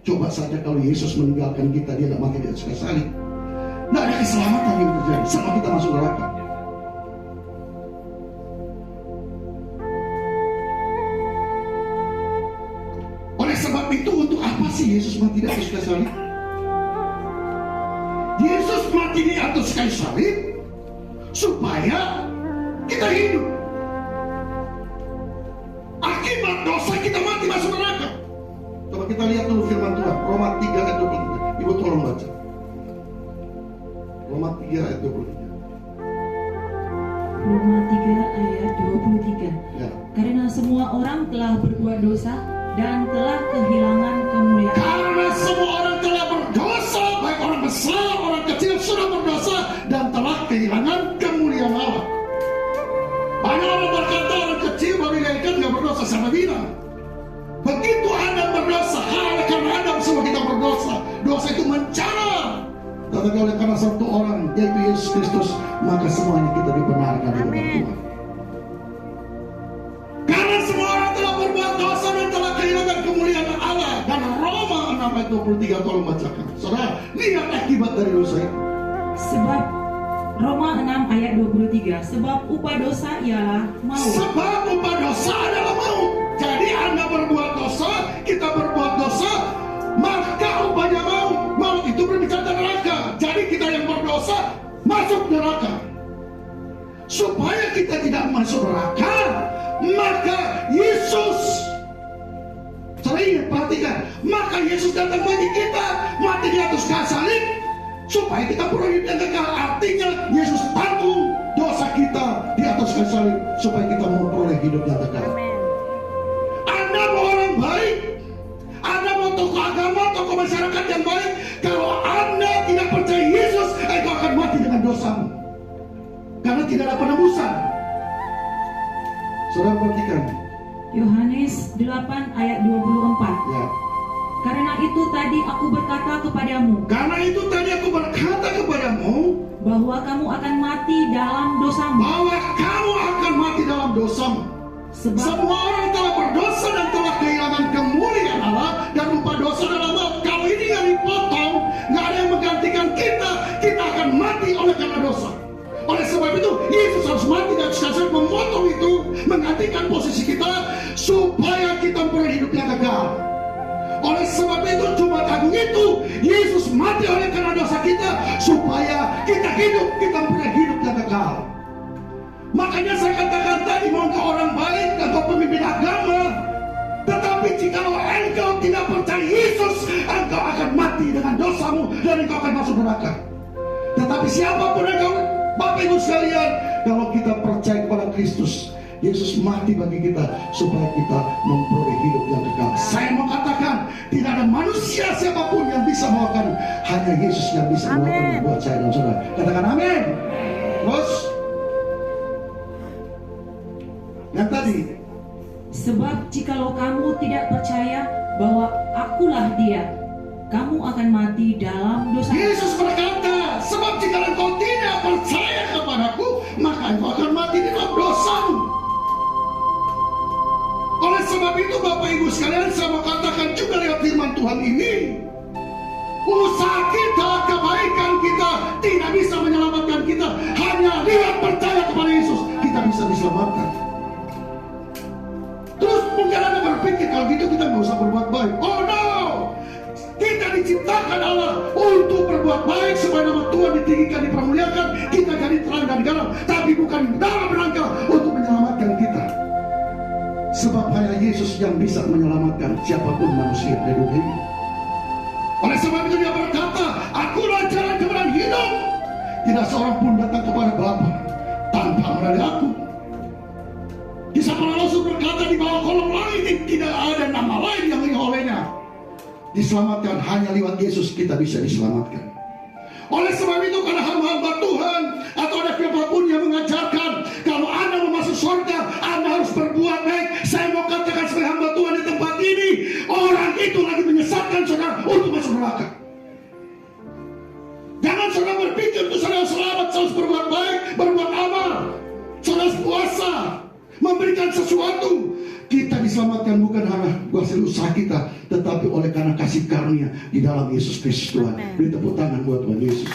Coba saja kalau Yesus meninggalkan kita, dia tidak mati di atas kayu salib, tidak ada keselamatan yang terjadi, sama kita masuk neraka. Oleh sebab itu, untuk apa sih Yesus mati di atas kayu salib? Yesus mati di atas kayu salib supaya kita hidup. Akibat dosa kita mati masuk neraka. Coba kita lihat dulu firman Tuhan, Roma 3 ayat 23. Ibu tolong baca. Roma 3 ayat 23. Roma 3 ayat 23. Ya. Karena semua orang telah berbuat dosa dan telah kehilangan kemuliaan. Karena semua orang telah berdosa, baik orang besar, orang kecil sudah berdosa dan telah kehilangan kemuliaan Allah. Banyak orang berkata orang kecil baru dilahirkan gak berdosa, sama bilang. Begitu Adam berdosa, karena Adam semua kita berdosa. Dosa itu mencara. Tetapi oleh karena satu orang, yaitu Yesus Kristus, maka semuanya kita dibenarkan di dalam Tuhan. Karena semua orang telah berbuat dosa dan telah kehilangan kemuliaan Allah. Dan Roma 6 ayat 23, tolong bacakan. Saudara, lihat akibat dari dosa itu. Sebab Roma 6 ayat 23, sebab upah dosa ialah maut. Sebab upah dosa adalah maut. Jadi Anda berbuat dosa, kita berbuat dosa, maka upahnya maut. Maut itu berbicara neraka. Jadi kita yang berdosa masuk neraka. Supaya kita tidak masuk neraka, maka Yesus, sering perhatikan, maka Yesus datang bagi kita, mati di atas kayu salib, supaya kita peroleh hidup yang kekal. Artinya Yesus tanggung dosa kita di atas kayu salib, supaya kita memperoleh hidup yang kekal. Anda mau orang baik, Anda mau tokoh agama, tokoh masyarakat yang baik, kalau Anda tidak percaya Yesus, engkau akan mati dengan dosamu, karena tidak ada penebusan. Saudara perhatikan, Yohanes 8 ayat 24. ya. Karena itu tadi aku berkata kepadamu, Karena itu tadi aku berkata kepadamu, bahwa kamu akan mati dalam dosamu. bahwa kamu akan mati dalam dosamu. Sebab Semua orang telah berdosa dan telah kehilangan kemuliaan Allah, dan upah dosa adalah maut. Kalau ini nggak dipotong, nggak ada yang menggantikan kita, kita akan mati oleh karena dosa. Oleh sebab itu, Yesus harus mati dan sekalian memotong itu, menggantikan posisi kita, supaya kita memperoleh hidup yang kekal. Oleh sebab itu, Jumat Agung itu, Yesus mati oleh karena dosa kita, supaya kita hidup, kita memperoleh hidup yang kekal. Makanya saya katakan tadi, mau engkau orang baik atau pemimpin agama, tetapi jika engkau tidak percaya Yesus, engkau akan mati dengan dosamu dan engkau akan masuk neraka. Tetapi siapapun engkau, Bapak Ibu sekalian, kalau kita percaya kepada Kristus, Yesus mati bagi kita supaya kita memperoleh hidup yang kekal. Saya mau katakan, tidak ada manusia siapapun yang bisa melakukan, hanya Yesus yang bisa melakukan buat saya dan saudara. Katakan amin. Terus yang tadi, sebab jikalau kamu tidak percaya bahwa akulah dia, kamu akan mati dalam dosa. Yesus berkata, sebab jika engkau tidak percaya kepadaku, maka engkau akan mati di dalam dosamu. Oleh sebab itu, Bapak Ibu sekalian, saya mau katakan juga lewat firman Tuhan ini, usaha kita, kebaikan kita tidak bisa menyelamatkan kita. Hanya lewat percaya kepada Yesus kita bisa diselamatkan. Terus mungkin Anda berpikir, kalau gitu kita nggak usah berbuat baik. Oh no, kita diciptakan Allah untuk berbuat baik supaya nama Tuhan ditinggikan, dipermuliakan, kita jadi terang dan garam, tapi bukan dalam rangka untuk menyelamatkan kita. Sebab hanya Yesus yang bisa menyelamatkan siapapun manusia di dunia ini. Oleh sebab itu dia berkata, akulah jalan kebenaran hidup. Tidak seorang pun datang kepada Bapa tanpa melalui aku. Kisah para rasul berkata, di bawah kolong langit tidak ada nama lain yang olehnya diselamatkan, hanya lewat Yesus kita bisa diselamatkan. Oleh sebab itu, karena hamba-hamba Tuhan atau ada siapapun yang mengajarkan kalau Anda mau masuk surga, Anda harus berbuat baik, saya mau katakan sebagai hamba Tuhan di tempat ini, orang itu lagi menyesatkan saudara untuk masuk neraka. Jangan saudara berpikir untuk saudara selamat, saudara harus berbuat baik, berbuat amal, saudara harus puasa, memberikan sesuatu. Kita diselamatkan bukan karena hasil usaha kita, tetapi oleh karena kasih karunia di dalam Yesus Kristus Tuhan. Beri tepuk tangan buat Tuhan Yesus.